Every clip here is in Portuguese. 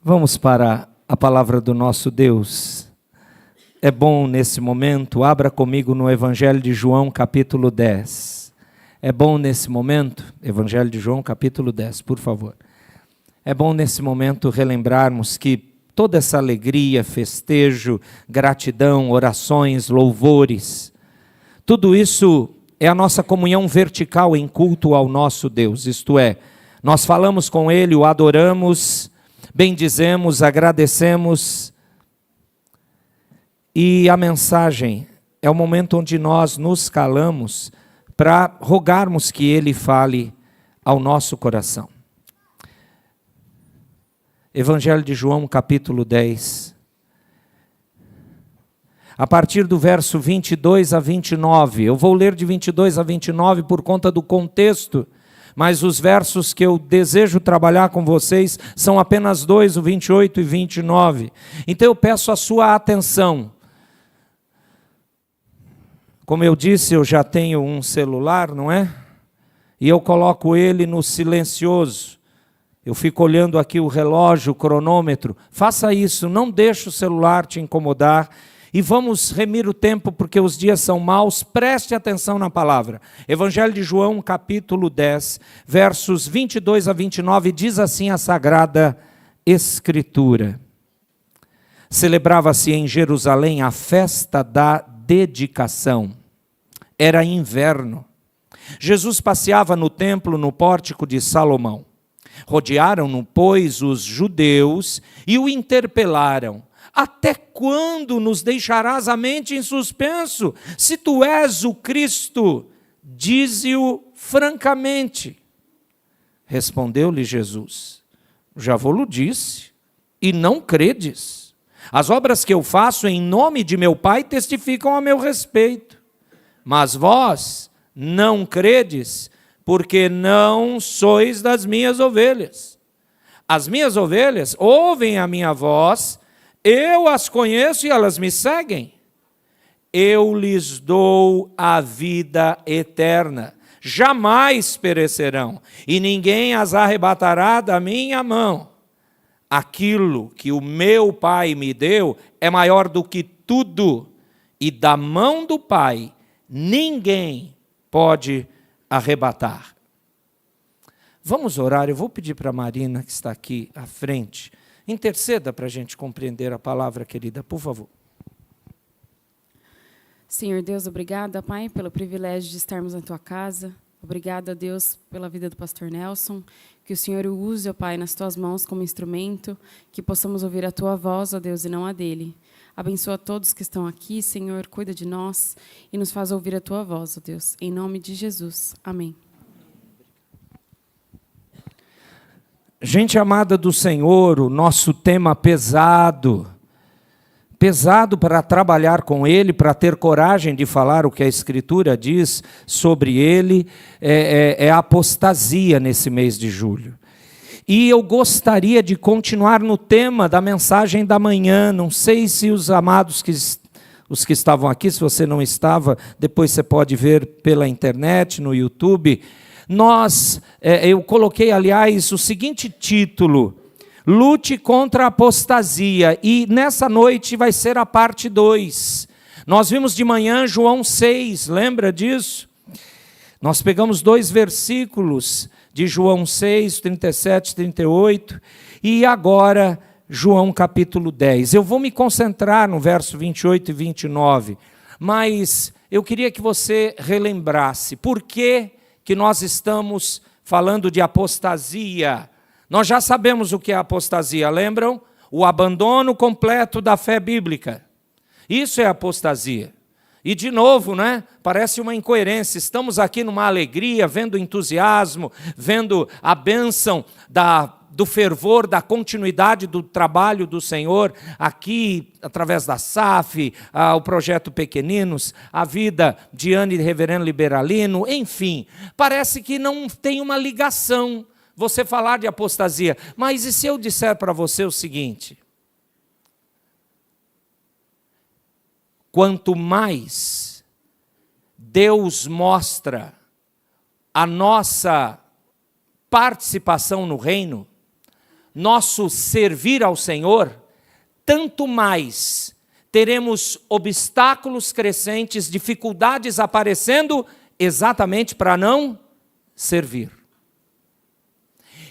Vamos para a palavra do nosso Deus. É bom nesse momento, abra comigo no Evangelho de João, capítulo 10. É bom nesse momento, Evangelho de João, capítulo 10, por favor. É bom nesse momento relembrarmos que toda essa alegria, festejo, gratidão, orações, louvores, tudo isso é a nossa comunhão vertical em culto ao nosso Deus. Isto é, nós falamos com Ele, o adoramos, bendizemos, agradecemos. E a mensagem é o momento onde nós nos calamos para rogarmos que Ele fale ao nosso coração. Evangelho de João, capítulo 10. A partir do verso 22 a 29. Eu vou ler de 22 a 29 por conta do contexto, mas os versos que eu desejo trabalhar com vocês são apenas dois, o 28 e 29. Então eu peço a sua atenção. Como eu disse, eu já tenho um celular, não é? E eu coloco ele no silencioso. Eu fico olhando aqui o relógio, o cronômetro. Faça isso, não deixe o celular te incomodar. E vamos remir o tempo, porque os dias são maus. Preste atenção na palavra. Evangelho de João, capítulo 10, versos 22 a 29, diz assim a Sagrada Escritura. Celebrava-se em Jerusalém a festa da dedicação. Era inverno. Jesus passeava no templo, no pórtico de Salomão. Rodearam-no, pois, os judeus e o interpelaram. Até quando nos deixarás a mente em suspenso? Se tu és o Cristo, dize-o francamente. Respondeu-lhe Jesus, já vou-lo disse, e não credes. As obras que eu faço em nome de meu Pai testificam a meu respeito. Mas vós não credes, porque não sois das minhas ovelhas. As minhas ovelhas ouvem a minha voz, eu as conheço e elas me seguem. Eu lhes dou a vida eterna. Jamais perecerão, e ninguém as arrebatará da minha mão. Aquilo que o meu Pai me deu é maior do que tudo, e da mão do Pai ninguém pode arrebatar. Vamos orar, eu vou pedir para a Marina, que está aqui à frente, interceda para a gente compreender a palavra, querida, por favor. Senhor Deus, obrigada, Pai, pelo privilégio de estarmos na Tua casa. Obrigada, Deus, pela vida do pastor Nelson. Que o Senhor o use, ó Pai, nas Tuas mãos como instrumento, que possamos ouvir a Tua voz, ó Deus, e não a dele. Abençoa todos que estão aqui, Senhor, cuida de nós e nos faz ouvir a Tua voz, ó Deus. Em nome de Jesus. Amém. Gente amada do Senhor, o nosso tema pesado para trabalhar com Ele, para ter coragem de falar o que a Escritura diz sobre Ele, é a apostasia nesse mês de julho. E eu gostaria de continuar no tema da mensagem da manhã, não sei se os amados, os que estavam aqui, se você não estava, depois você pode ver pela internet, no YouTube. Eu coloquei, aliás, o seguinte título: Lute contra a apostasia, e nessa noite vai ser a parte 2. Nós vimos de manhã João 6, lembra disso? Nós pegamos 2 versículos de João 6, 37 e 38, e agora João capítulo 10. Eu vou me concentrar no verso 28 e 29, mas eu queria que você relembrasse por que nós estamos falando de apostasia. Nós já sabemos o que é apostasia, lembram? O abandono completo da fé bíblica. Isso é apostasia. E de novo, né? Parece uma incoerência. Estamos aqui numa alegria, vendo entusiasmo, vendo a bênção do fervor, da continuidade do trabalho do Senhor, aqui através da SAF, o projeto Pequeninos, a vida de Anne e Reverendo Liberalino, enfim, parece que não tem uma ligação você falar de apostasia. Mas e se eu disser para você o seguinte: quanto mais Deus mostra a nossa participação no reino, nosso servir ao Senhor, tanto mais teremos obstáculos crescentes, dificuldades aparecendo, exatamente para não servir.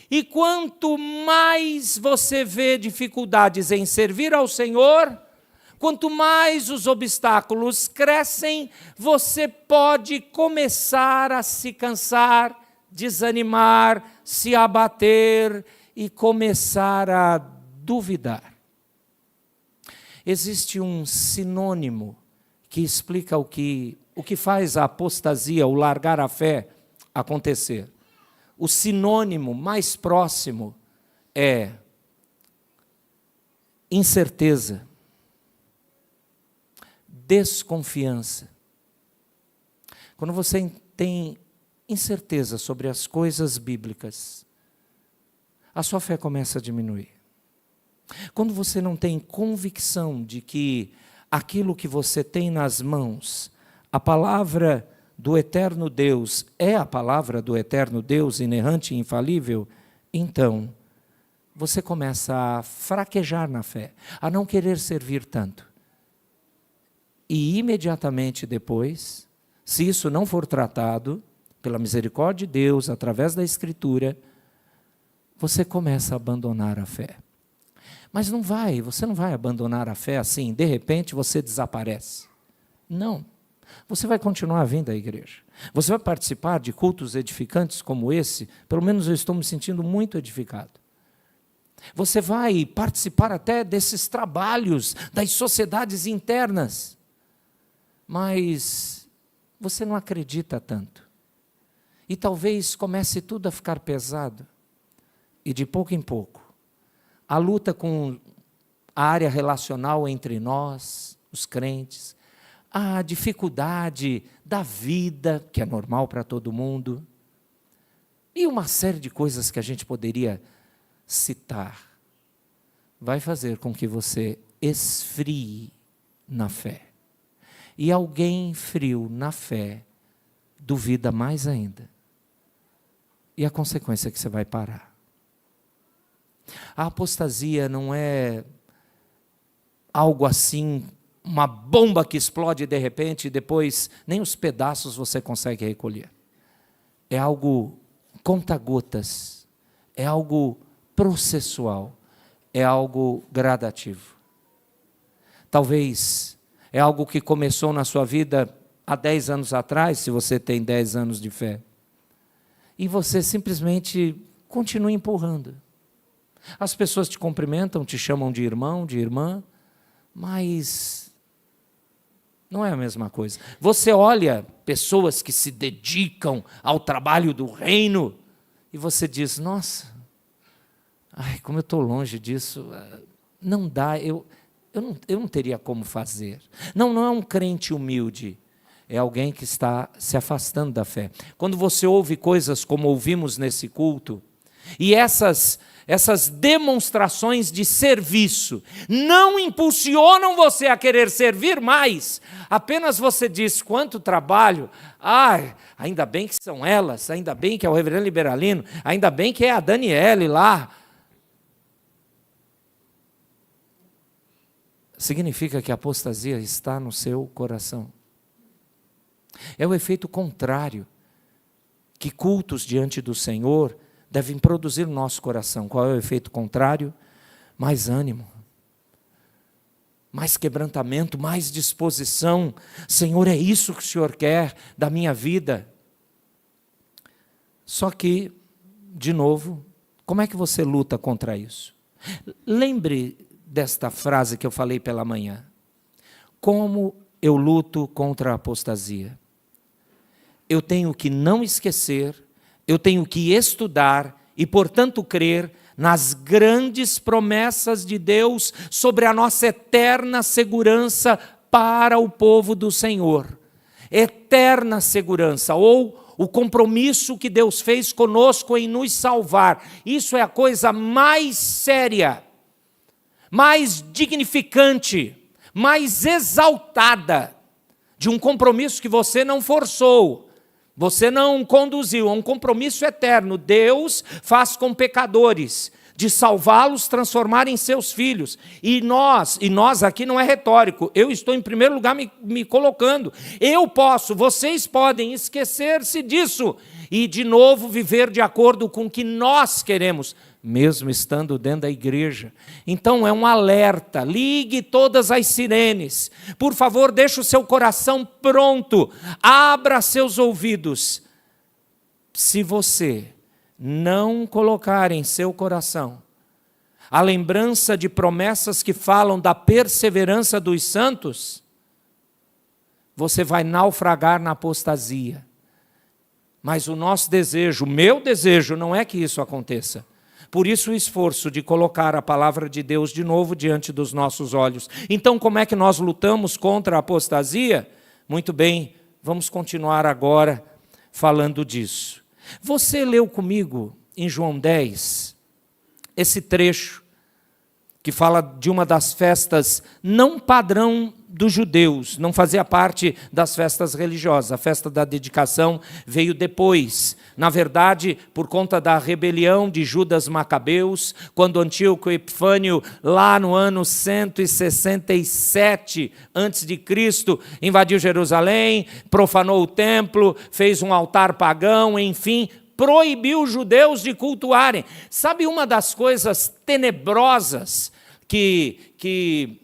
E quanto mais você vê dificuldades em servir ao Senhor, quanto mais os obstáculos crescem, você pode começar a se cansar, desanimar, se abater e começar a duvidar. Existe um sinônimo que explica o que faz a apostasia, o largar a fé, acontecer. O sinônimo mais próximo é incerteza, desconfiança. Quando você tem incerteza sobre as coisas bíblicas, a sua fé começa a diminuir. Quando você não tem convicção de que aquilo que você tem nas mãos, a palavra do eterno Deus, é a palavra do eterno Deus, inerrante e infalível, então você começa a fraquejar na fé, a não querer servir tanto. E imediatamente depois, se isso não for tratado, pela misericórdia de Deus, através da Escritura, você começa a abandonar a fé. Mas você não vai abandonar a fé assim, de repente você desaparece. Não. Você vai continuar vindo à igreja. Você vai participar de cultos edificantes como esse, pelo menos eu estou me sentindo muito edificado. Você vai participar até desses trabalhos, das sociedades internas. Mas você não acredita tanto. E talvez comece tudo a ficar pesado. E de pouco em pouco, a luta com a área relacional entre nós, os crentes, a dificuldade da vida, que é normal para todo mundo, e uma série de coisas que a gente poderia citar, vai fazer com que você esfrie na fé. E alguém frio na fé duvida mais ainda. E a consequência é que você vai parar. A apostasia não é algo assim, uma bomba que explode de repente e depois nem os pedaços você consegue recolher. É algo conta-gotas, é algo processual, é algo gradativo. Talvez é algo que começou na sua vida há 10 anos atrás, se você tem 10 anos de fé, e você simplesmente continua empurrando. As pessoas te cumprimentam, te chamam de irmão, de irmã, mas não é a mesma coisa. Você olha pessoas que se dedicam ao trabalho do reino e você diz, nossa, como eu estou longe disso, não dá, eu não teria como fazer. Não é um crente humilde, é alguém que está se afastando da fé. Quando você ouve coisas como ouvimos nesse culto, e essas demonstrações de serviço não impulsionam você a querer servir mais, apenas você diz, quanto trabalho, ainda bem que são elas, ainda bem que é o reverendo Liberalino, ainda bem que é a Daniele lá. Significa que a apostasia está no seu coração. É o efeito contrário que cultos diante do Senhor devem produzir no nosso coração. Qual é o efeito contrário? Mais ânimo, mais quebrantamento, mais disposição. Senhor, é isso que o Senhor quer da minha vida. Só que, de novo, como é que você luta contra isso? Lembre desta frase que eu falei pela manhã. Como eu luto contra a apostasia? Eu tenho que não esquecer, eu tenho que estudar e, portanto, crer nas grandes promessas de Deus sobre a nossa eterna segurança para o povo do Senhor. Eterna segurança, ou o compromisso que Deus fez conosco em nos salvar. Isso é a coisa mais séria, mais dignificante, mais exaltada de um compromisso que você não forçou. Você não conduziu a um compromisso eterno. Deus faz com pecadores. de salvá-los, transformar em seus filhos. E nós aqui não é retórico, eu estou em primeiro lugar me colocando. Eu posso, vocês podem esquecer-se disso e de novo viver de acordo com o que nós queremos, mesmo estando dentro da igreja. Então é um alerta, ligue todas as sirenes. Por favor, deixe o seu coração pronto, abra seus ouvidos. Se você não colocar em seu coração a lembrança de promessas que falam da perseverança dos santos, você vai naufragar na apostasia. Mas o nosso desejo, o meu desejo, não é que isso aconteça. Por isso o esforço de colocar a palavra de Deus de novo diante dos nossos olhos. Então, como é que nós lutamos contra a apostasia? Muito bem, vamos continuar agora falando disso. Você leu comigo em João 10, esse trecho que fala de uma das festas não padrão dos judeus, não fazia parte das festas religiosas. A festa da dedicação veio depois. Na verdade, por conta da rebelião de Judas Macabeus, quando Antíoco Epifânio, lá no ano 167 a.C., invadiu Jerusalém, profanou o templo, fez um altar pagão, enfim, proibiu os judeus de cultuarem. Sabe uma das coisas tenebrosas que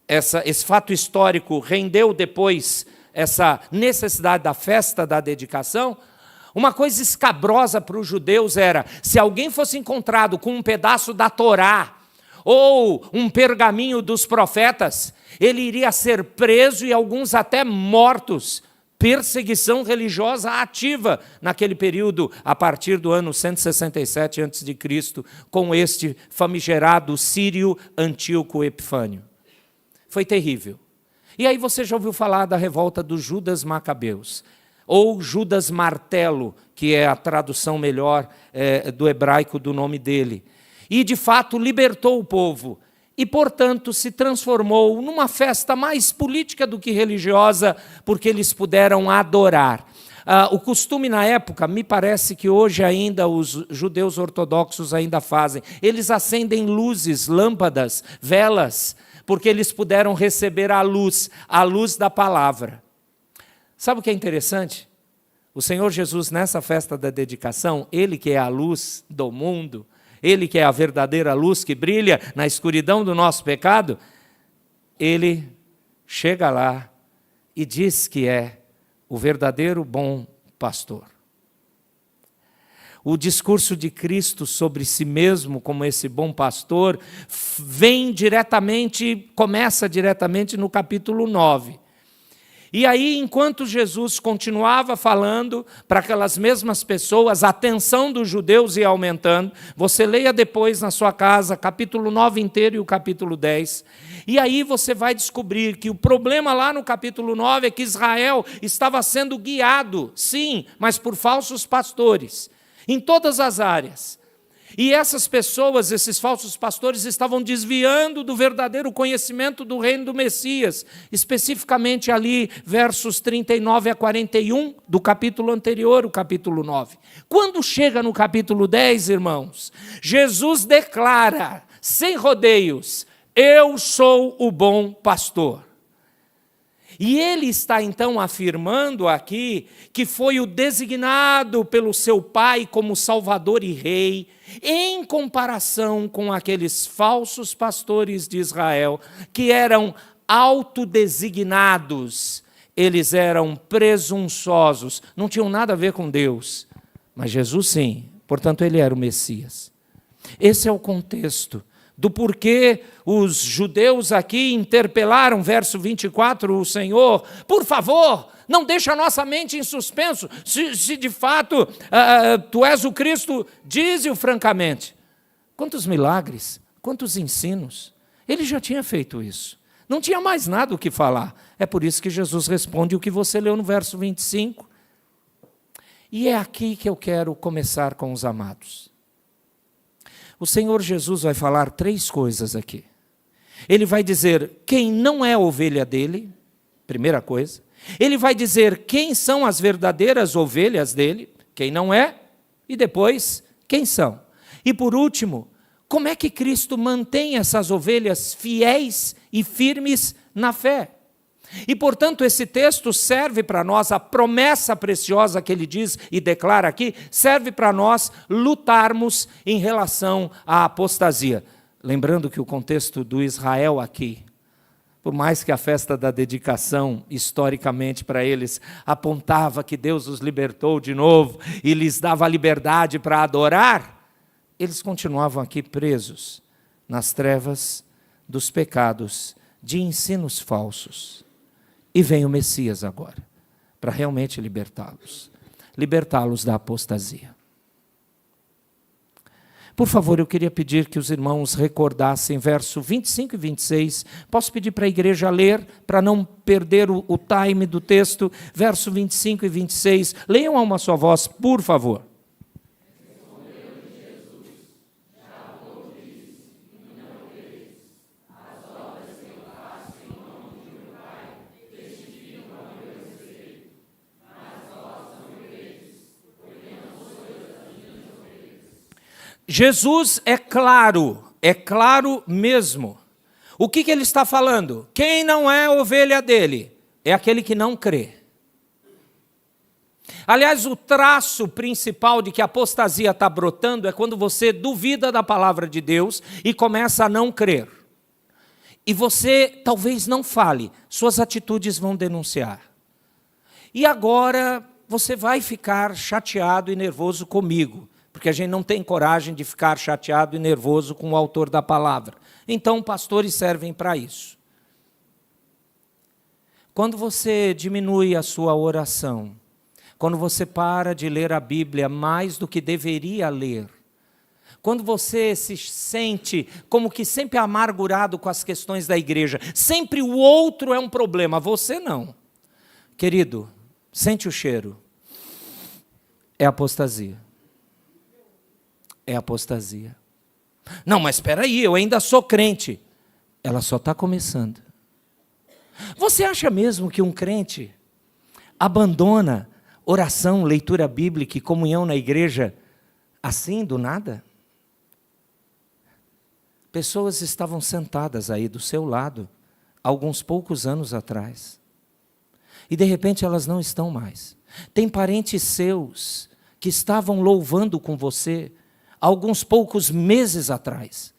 esse fato histórico rendeu depois essa necessidade da festa da dedicação? Uma coisa escabrosa para os judeus era, se alguém fosse encontrado com um pedaço da Torá ou um pergaminho dos profetas, ele iria ser preso e alguns até mortos. Perseguição religiosa ativa naquele período, a partir do ano 167 a.C., com este famigerado sírio Antíoco Epifânio. Foi terrível. E aí você já ouviu falar da revolta dos Judas Macabeus, ou Judas Martelo, que é a tradução melhor do hebraico do nome dele. E, de fato, libertou o povo. E, portanto, se transformou numa festa mais política do que religiosa, porque eles puderam adorar. O costume na época, me parece que hoje ainda os judeus ortodoxos ainda fazem. Eles acendem luzes, lâmpadas, velas, porque eles puderam receber a luz da palavra. Sabe o que é interessante? O Senhor Jesus, nessa festa da dedicação, Ele que é a luz do mundo, Ele que é a verdadeira luz que brilha na escuridão do nosso pecado, Ele chega lá e diz que é o verdadeiro bom pastor. O discurso de Cristo sobre si mesmo como esse bom pastor começa diretamente no capítulo 9. E aí, enquanto Jesus continuava falando para aquelas mesmas pessoas, a atenção dos judeus ia aumentando. Você leia depois na sua casa, capítulo 9 inteiro e o capítulo 10. E aí você vai descobrir que o problema lá no capítulo 9 é que Israel estava sendo guiado, sim, mas por falsos pastores, em todas as áreas. E essas pessoas, esses falsos pastores, estavam desviando do verdadeiro conhecimento do reino do Messias, especificamente ali, versos 39 a 41 do capítulo anterior, o capítulo 9. Quando chega no capítulo 10, irmãos, Jesus declara, sem rodeios, eu sou o bom pastor. E ele está então afirmando aqui que foi o designado pelo seu pai como Salvador e Rei, em comparação com aqueles falsos pastores de Israel, que eram autodesignados, eles eram presunçosos, não tinham nada a ver com Deus, mas Jesus sim, portanto ele era o Messias. Esse é o contexto do porquê os judeus aqui interpelaram, verso 24, o Senhor, por favor, não deixa a nossa mente em suspenso, se de fato tu és o Cristo, dize-o francamente. Quantos milagres, quantos ensinos, ele já tinha feito isso, não tinha mais nada o que falar. É por isso que Jesus responde o que você leu no verso 25. E é aqui que eu quero começar com os amados. O Senhor Jesus vai falar 3 coisas aqui. Ele vai dizer quem não é ovelha dele, primeira coisa. Ele vai dizer quem são as verdadeiras ovelhas dele, quem não é, e depois, quem são. E por último, Como é que Cristo mantém essas ovelhas fiéis e firmes na fé? E, portanto, esse texto serve para nós, a promessa preciosa que ele diz e declara aqui, serve para nós lutarmos em relação à apostasia. Lembrando que o contexto do Israel aqui, por mais que a festa da dedicação, historicamente para eles, apontava que Deus os libertou de novo e lhes dava a liberdade para adorar, eles continuavam aqui presos nas trevas dos pecados, de ensinos falsos. E vem o Messias agora, para realmente libertá-los da apostasia. Por favor, eu queria pedir que os irmãos recordassem verso 25 e 26. Posso pedir para a igreja ler, para não perder o time do texto, verso 25 e 26. Leiam a uma só voz, por favor. Jesus é claro mesmo. O que ele está falando? Quem não é ovelha dele é aquele que não crê. Aliás, o traço principal de que a apostasia está brotando é quando você duvida da palavra de Deus e começa a não crer. E você talvez não fale, suas atitudes vão denunciar. E agora você vai ficar chateado e nervoso comigo, porque a gente não tem coragem de ficar chateado e nervoso com o autor da palavra. Então, pastores servem para isso. Quando você diminui a sua oração, quando você para de ler a Bíblia mais do que deveria ler, quando você se sente como que sempre amargurado com as questões da igreja, sempre o outro é um problema, você não. Querido, sente o cheiro. É apostasia. É apostasia. Não, mas espera aí, eu ainda sou crente. Ela só está começando. Você acha mesmo que um crente abandona oração, leitura bíblica e comunhão na igreja assim, do nada? Pessoas estavam sentadas aí do seu lado, alguns poucos anos atrás. E de repente elas não estão mais. Tem parentes seus que estavam louvando com você alguns poucos meses atrás,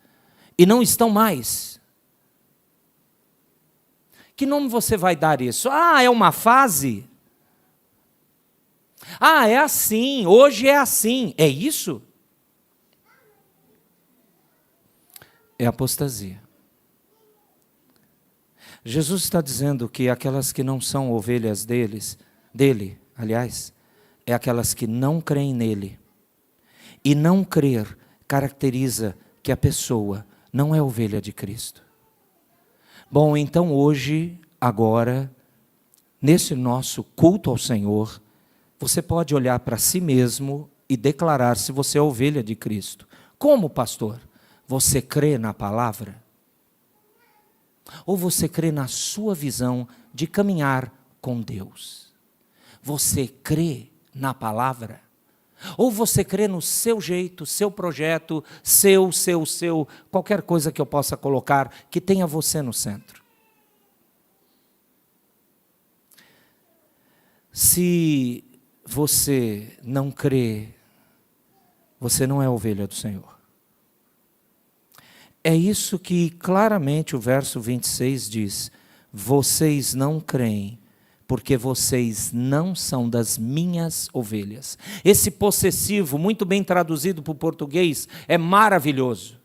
e não estão mais. Que nome você vai dar isso? Ah, é uma fase? Ah, é assim, hoje é assim. É isso? É apostasia. Jesus está dizendo que aquelas que não são ovelhas dele, é aquelas que não creem nele. E não crer caracteriza que a pessoa não é ovelha de Cristo. Bom, então hoje, agora, nesse nosso culto ao Senhor, você pode olhar para si mesmo e declarar se você é ovelha de Cristo. Como, pastor? Você crê na palavra? Ou você crê na sua visão de caminhar com Deus? Você crê na palavra? Ou você crê no seu jeito, seu projeto, seu, qualquer coisa que eu possa colocar que tenha você no centro? Se você não crê, você não é ovelha do Senhor. É isso que claramente o verso 26 diz: vocês não creem, porque vocês não são das minhas ovelhas. Esse possessivo, muito bem traduzido para o português, é maravilhoso.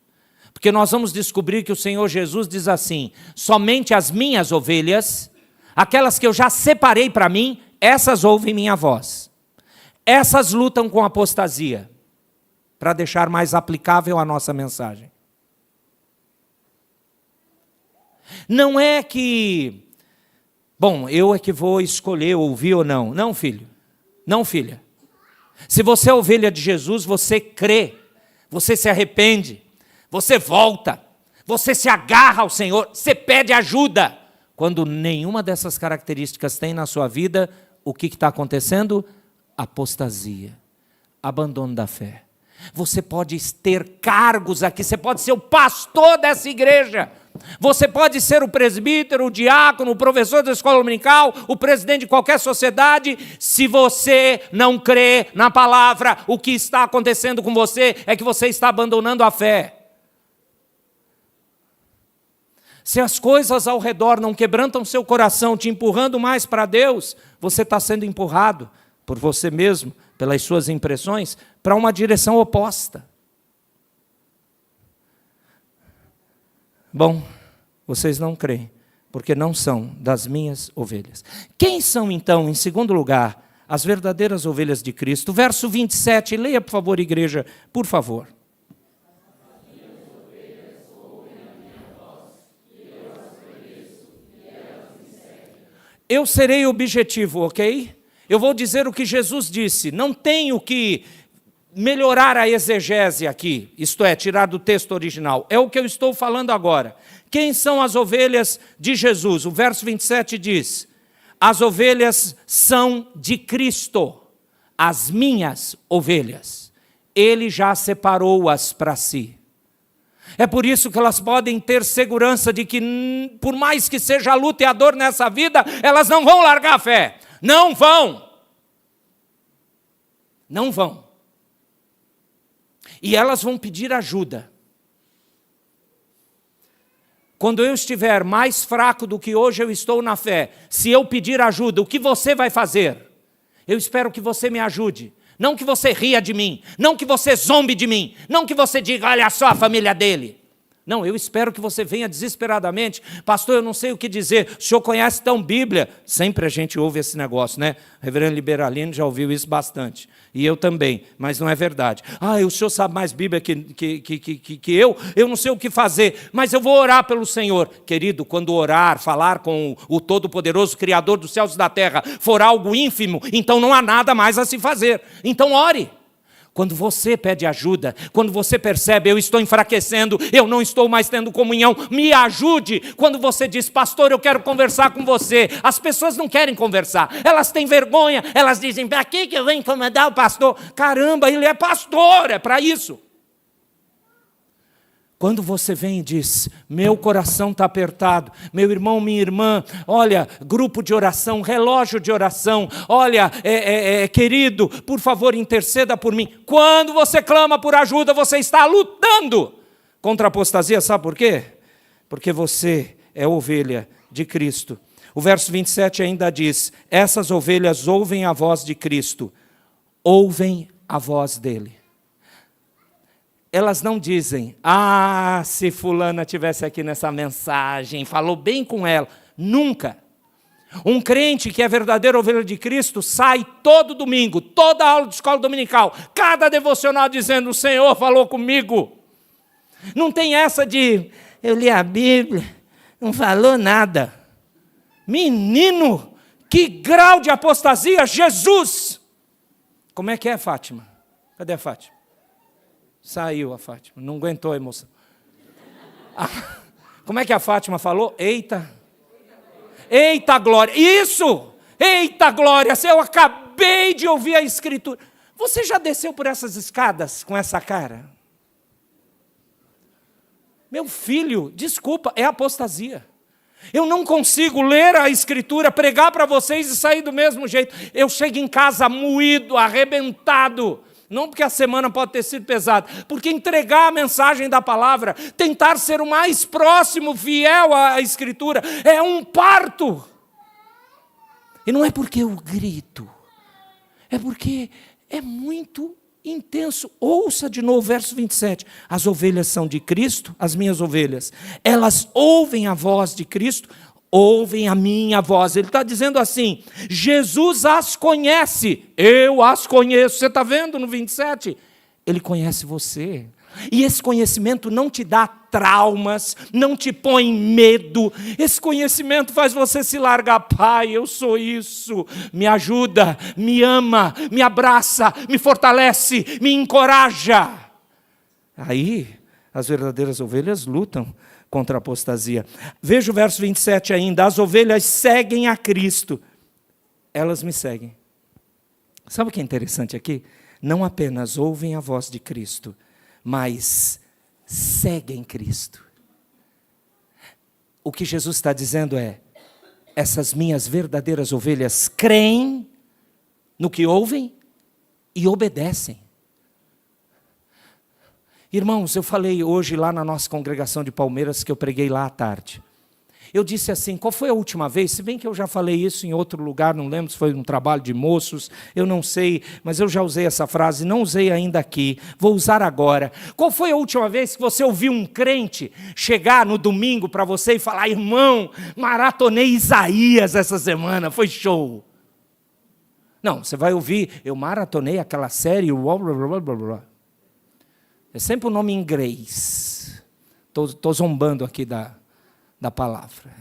Porque nós vamos descobrir que o Senhor Jesus diz assim: somente as minhas ovelhas, aquelas que eu já separei para mim, essas ouvem minha voz. Essas lutam com apostasia, para deixar mais aplicável a nossa mensagem. Não é que, bom, eu é que vou escolher ouvir ou não. Não, filho. Não, filha. Se você é ovelha de Jesus, você crê, você se arrepende, você volta, você se agarra ao Senhor, você pede ajuda. Quando nenhuma dessas características tem na sua vida, o que está acontecendo? Apostasia, abandono da fé. Você pode ter cargos aqui, você pode ser o pastor dessa igreja. Você pode ser o presbítero, o diácono, o professor da escola dominical, o presidente de qualquer sociedade. Se você não crê na palavra, o que está acontecendo com você é que você está abandonando a fé. Se as coisas ao redor não quebrantam seu coração, te empurrando mais para Deus, você está sendo empurrado por você mesmo, pelas suas impressões, para uma direção oposta. Bom, vocês não creem, porque não são das minhas ovelhas. Quem são, então, em segundo lugar, as verdadeiras ovelhas de Cristo? Verso 27, leia, por favor, igreja, por favor. Eu serei objetivo, ok? Eu vou dizer o que Jesus disse, não tenho que melhorar a exegese aqui, isto é, tirar do texto original, é o que eu estou falando agora. Quem são as ovelhas de Jesus? O verso 27 diz, as ovelhas são de Cristo, as minhas ovelhas, Ele já separou-as para si. É por isso que elas podem ter segurança de que, por mais que seja a luta e a dor nessa vida, elas não vão largar a fé. Não vão. Não vão. E elas vão pedir ajuda. Quando eu estiver mais fraco do que hoje eu estou na fé, se eu pedir ajuda, o que você vai fazer? Eu espero que você me ajude. Não que você ria de mim, não que você zombe de mim, não que você diga, olha só a família dele. Não, eu espero que você venha desesperadamente. Pastor, eu não sei o que dizer. O senhor conhece tão Bíblia? Sempre a gente ouve esse negócio, né? O reverendo Liberalino já ouviu isso bastante. E eu também, mas não é verdade. O senhor sabe mais Bíblia que eu? Eu não sei o que fazer, mas eu vou orar pelo Senhor. Querido, quando orar, falar com o Todo-Poderoso, Criador dos céus e da terra, for algo ínfimo, então não há nada mais a se fazer. Então ore. Quando você pede ajuda, quando você percebe, eu estou enfraquecendo, eu não estou mais tendo comunhão, me ajude. Quando você diz, pastor, eu quero conversar com você, as pessoas não querem conversar, elas têm vergonha, elas dizem, para que eu venho incomodar o pastor? Caramba, ele é pastor, é para isso. Quando você vem e diz, meu coração está apertado, meu irmão, minha irmã, olha, grupo de oração, relógio de oração, olha, querido, por favor, interceda por mim. Quando você clama por ajuda, você está lutando contra a apostasia, sabe por quê? Porque você é ovelha de Cristo. O verso 27 ainda diz, essas ovelhas ouvem a voz de Cristo, ouvem a voz dele. Elas não dizem, se fulana tivesse aqui nessa mensagem, falou bem com ela. Nunca. Um crente que é verdadeiro ovelha de Cristo sai todo domingo, toda aula de escola dominical, cada devocional dizendo, o Senhor falou comigo. Não tem essa de, eu li a Bíblia, não falou nada. Menino, que grau de apostasia, Jesus! Como é que é, Fátima? Cadê a Fátima? Saiu a Fátima, não aguentou a emoção. Como é que a Fátima falou? Eita glória, isso! Eita glória, eu acabei de ouvir a Escritura. Você já desceu por essas escadas com essa cara? Meu filho, desculpa, é apostasia. Eu não consigo ler a Escritura, pregar para vocês e sair do mesmo jeito. Eu chego em casa moído, arrebentado. Não porque a semana pode ter sido pesada, porque entregar a mensagem da palavra, tentar ser o mais próximo, fiel à Escritura, é um parto. E não é porque eu grito, é porque é muito intenso. Ouça de novo o verso 27. As ovelhas são de Cristo, as minhas ovelhas. Elas ouvem a voz de Cristo, ouvem a minha voz. Ele está dizendo assim, Jesus as conhece, eu as conheço. Você está vendo no 27? Ele conhece você. E esse conhecimento não te dá traumas, não te põe medo. Esse conhecimento faz você se largar. Pai, eu sou isso. Me ajuda, me ama, me abraça, me fortalece, me encoraja. Aí, as verdadeiras ovelhas lutam contra a apostasia. Veja o verso 27 ainda. As ovelhas seguem a Cristo. Elas me seguem. Sabe o que é interessante aqui? não apenas ouvem a voz de Cristo, mas seguem Cristo. O que Jesus está dizendo é, essas minhas verdadeiras ovelhas creem no que ouvem e obedecem. Irmãos, eu falei hoje lá na nossa congregação de Palmeiras, que eu preguei lá à tarde. Eu disse assim, qual foi a última vez? Se bem que eu já falei isso em outro lugar, não lembro se foi um trabalho de moços, eu não sei, mas eu já usei essa frase, não usei ainda aqui, vou usar agora. Qual foi a última vez que você ouviu um crente chegar no domingo para você e falar, irmão, maratonei Isaías essa semana, foi show? Não, você vai ouvir, eu maratonei aquela série, blá, blá, blá, blá, blá. É sempre o nome em inglês. Estou zombando aqui da palavra.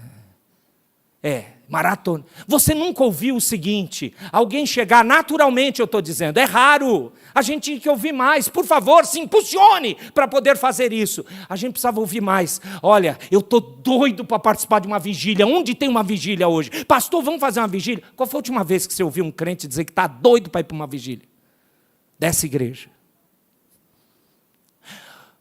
Maratona. Você nunca ouviu o seguinte, alguém chegar, naturalmente eu estou dizendo, é raro, a gente tinha que ouvir mais, por favor, se impulsione para poder fazer isso. A gente precisava ouvir mais. Olha, eu estou doido para participar de uma vigília, onde tem uma vigília hoje? Pastor, vamos fazer uma vigília? Qual foi a última vez que você ouviu um crente dizer que está doido para ir para uma vigília? Dessa igreja.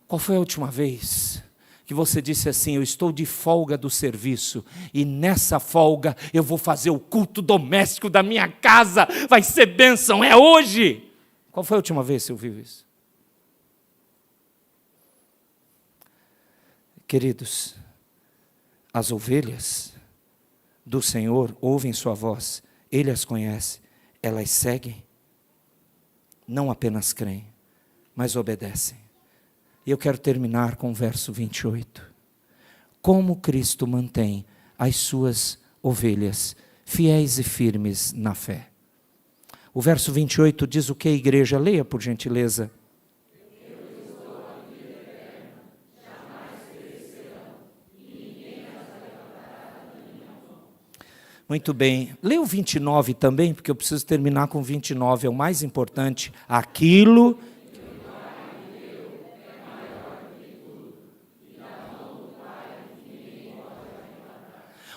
Qual foi a última vez que você disse assim, eu estou de folga do serviço e nessa folga eu vou fazer o culto doméstico da minha casa, vai ser bênção, é hoje? Qual foi a última vez que você ouviu isso? Queridos, as ovelhas do Senhor ouvem sua voz, Ele as conhece, elas seguem, não apenas creem, mas obedecem. E eu quero terminar com o verso 28. Como Cristo mantém as suas ovelhas fiéis e firmes na fé. O verso 28 diz o que a igreja? Leia, por gentileza. Muito bem. Leia o 29 também, porque eu preciso terminar com o 29, é o mais importante. Aquilo...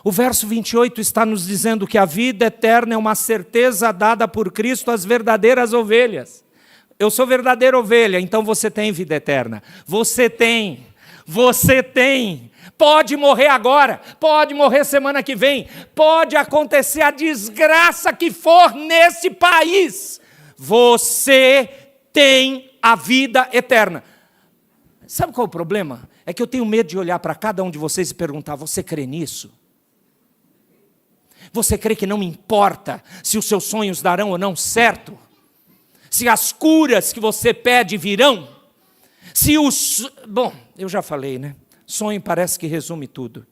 O verso 28 está nos dizendo que a vida eterna é uma certeza dada por Cristo às verdadeiras ovelhas. Eu sou verdadeira ovelha, então você tem vida eterna. Você tem. Pode morrer agora, pode morrer semana que vem, pode acontecer a desgraça que for nesse país. Você tem a vida eterna. Sabe qual é o problema? É que eu tenho medo de olhar para cada um de vocês e perguntar, você crê nisso? Você crê que não importa se os seus sonhos darão ou não certo? Se as curas que você pede virão? Se os... Bom, eu já falei, né? Sonho parece que resume tudo.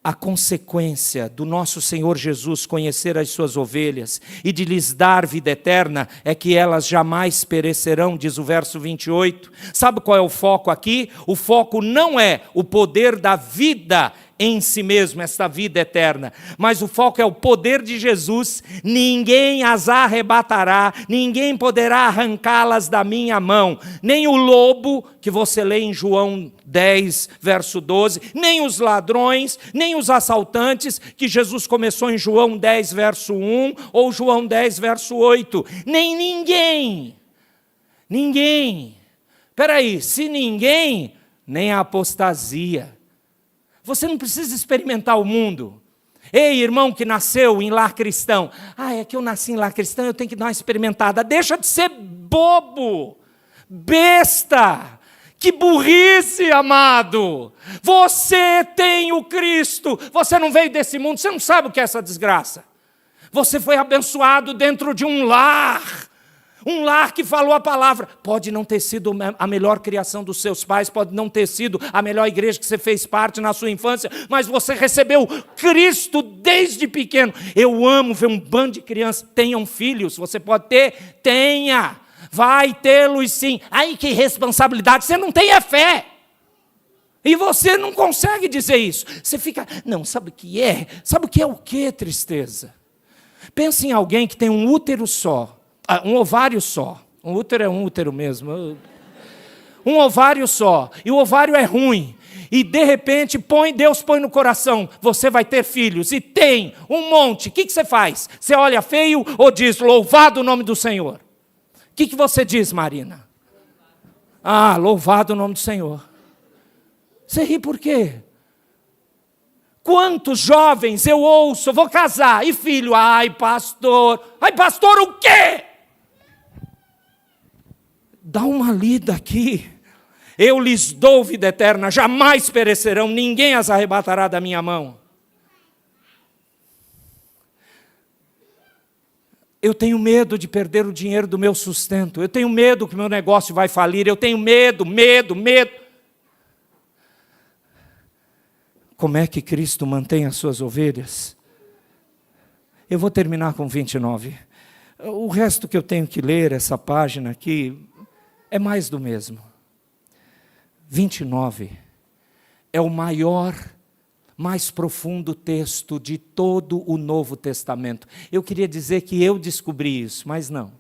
A consequência do nosso Senhor Jesus conhecer as suas ovelhas e de lhes dar vida eterna é que elas jamais perecerão, diz o verso 28. Sabe qual é o foco aqui? O foco não é o poder da vida em si mesmo, esta vida eterna, mas o foco é o poder de Jesus. Ninguém as arrebatará, ninguém poderá arrancá-las da minha mão, nem o lobo, que você lê em João 10, verso 12, nem os ladrões, nem os assaltantes, que Jesus começou em João 10, verso 1, ou João 10, verso 8, nem ninguém, peraí, se ninguém, nem a apostasia. Você não precisa experimentar o mundo. Ei, irmão que nasceu em lar cristão. É que eu nasci em lar cristão, eu tenho que dar uma experimentada. Deixa de ser bobo, besta. Que burrice, amado. Você tem o Cristo. Você não veio desse mundo, você não sabe o que é essa desgraça. Você foi abençoado dentro de um lar. Um lar que falou a palavra. Pode não ter sido a melhor criação dos seus pais, pode não ter sido a melhor igreja que você fez parte na sua infância, mas você recebeu Cristo desde pequeno. Eu amo ver um bando de crianças. Tenham filhos, você pode ter? Tenha. Vai tê-los sim. Ai, que responsabilidade. Você não tem a fé. E você não consegue dizer isso. Você fica, não, sabe o que é? Sabe o que é o quê, tristeza? Pense em alguém que tem um útero só. Um ovário só. Um útero é um útero mesmo. Um ovário só. E o ovário é ruim. E de repente Deus põe no coração, você vai ter filhos. E tem um monte. O que você faz? Você olha feio ou diz, louvado o nome do Senhor? que você diz, Marina? Ah, louvado o nome do Senhor. Você ri por quê? Quantos jovens eu ouço, vou casar, e filho, ai pastor o quê? Dá uma lida aqui. Eu lhes dou vida eterna, jamais perecerão, ninguém as arrebatará da minha mão. Eu tenho medo de perder o dinheiro do meu sustento. Eu tenho medo que o meu negócio vai falir. Eu tenho medo. Como é que Cristo mantém as suas ovelhas? Eu vou terminar com 29. O resto que eu tenho que ler, essa página aqui, é mais do mesmo. 29 é o maior, mais profundo texto de todo o Novo Testamento. Eu queria dizer que eu descobri isso, mas não.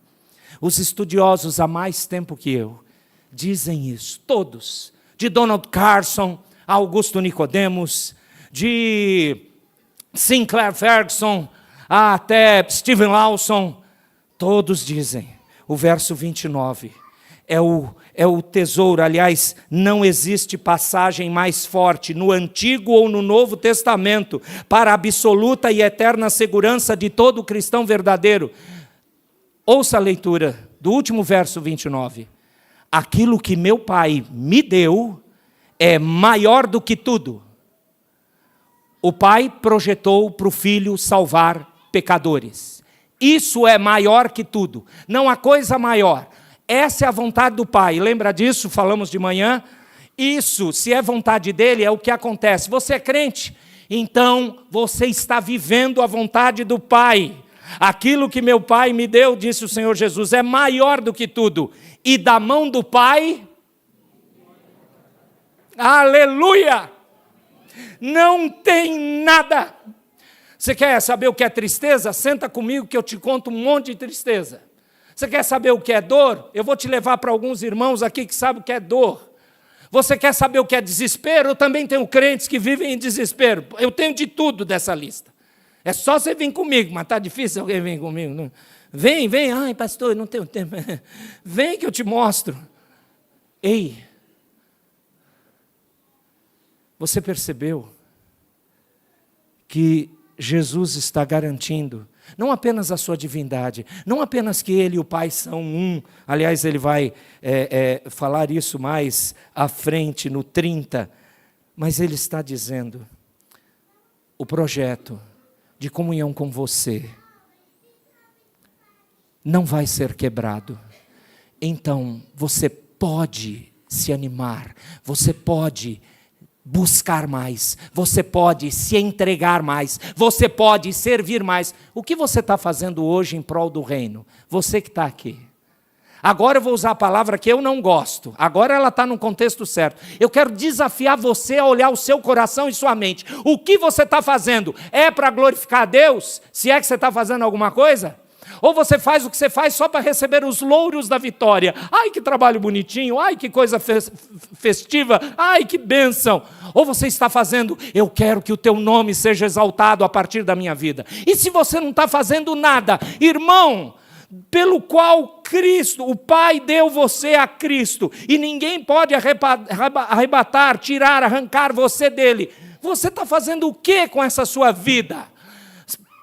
Os estudiosos há mais tempo que eu dizem isso, todos. De Donald Carson a Augusto Nicodemos, de Sinclair Ferguson até Stephen Lawson, todos dizem. O verso 29 é o tesouro. Aliás, não existe passagem mais forte no Antigo ou no Novo Testamento para a absoluta e eterna segurança de todo cristão verdadeiro. Ouça a leitura do último verso 29. Aquilo que meu Pai me deu é maior do que tudo. O Pai projetou para o Filho salvar pecadores. Isso é maior que tudo. Não há coisa maior. Essa é a vontade do Pai. Lembra disso? Falamos de manhã. Isso, se é vontade dele, é o que acontece. Você é crente? Então, você está vivendo a vontade do Pai. Aquilo que meu Pai me deu, disse o Senhor Jesus, é maior do que tudo. E da mão do Pai, aleluia! Não tem nada. Você quer saber o que é tristeza? Senta comigo que eu te conto um monte de tristeza. Você quer saber o que é dor? Eu vou te levar para alguns irmãos aqui que sabem o que é dor. Você quer saber o que é desespero? Eu também tenho crentes que vivem em desespero. Eu tenho de tudo dessa lista. É só você vir comigo, mas está difícil alguém vir comigo. Não? Vem. Ai, pastor, eu não tenho tempo. Vem que eu te mostro. Ei, você percebeu que Jesus está garantindo não apenas a sua divindade, não apenas que Ele e o Pai são um. Aliás, ele vai falar isso mais à frente, no 30. Mas Ele está dizendo, o projeto de comunhão com você não vai ser quebrado. Então, você pode se animar, você pode buscar mais, você pode se entregar mais, você pode servir mais. O que você está fazendo hoje em prol do reino? Você que está aqui. Agora eu vou usar a palavra que eu não gosto. Agora ela está no contexto certo. Eu quero desafiar você a olhar o seu coração e sua mente. O que você está fazendo? É para glorificar a Deus? Se é que você está fazendo alguma coisa? Ou você faz o que você faz só para receber os louros da vitória? Ai, que trabalho bonitinho, ai, que coisa festiva, ai, que bênção. Ou você está fazendo, eu quero que o teu nome seja exaltado a partir da minha vida. E se você não está fazendo nada, irmão, pelo qual Cristo, o Pai deu você a Cristo, e ninguém pode arrebatar, tirar, arrancar você dele. Você está fazendo o que com essa sua vida?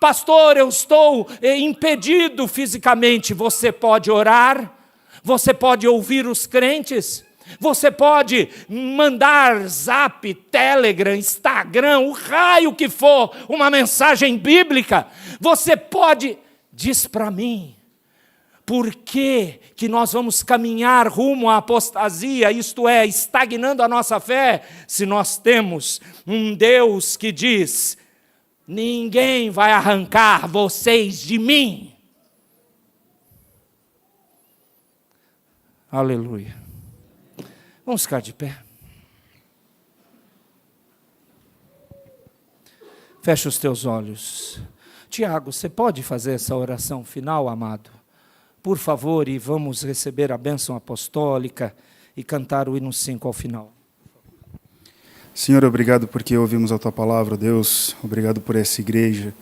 Pastor, eu estou impedido fisicamente. Você pode orar, você pode ouvir os crentes, você pode mandar Zap, Telegram, Instagram, o raio que for, uma mensagem bíblica. Você pode, diz para mim, por que nós vamos caminhar rumo à apostasia, isto é, estagnando a nossa fé, se nós temos um Deus que diz: ninguém vai arrancar vocês de mim. Aleluia. Vamos ficar de pé. Fecha os teus olhos. Tiago, você pode fazer essa oração final, amado? Por favor, e vamos receber a bênção apostólica e cantar o hino 5 ao final. Senhor, obrigado porque ouvimos a Tua palavra, Deus. Obrigado por essa igreja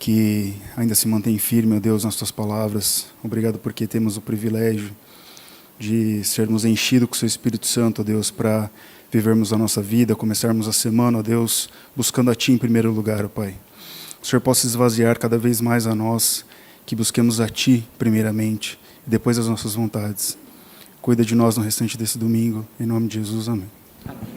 que ainda se mantém firme, ó Deus, nas Tuas palavras. Obrigado porque temos o privilégio de sermos enchidos com o Seu Espírito Santo, ó Deus, para vivermos a nossa vida, começarmos a semana, ó Deus, buscando a Ti em primeiro lugar, ó Pai. Que o Senhor possa esvaziar cada vez mais a nós, que busquemos a Ti primeiramente, e depois as nossas vontades. Cuida de nós no restante desse domingo, em nome de Jesus, amém. Amém.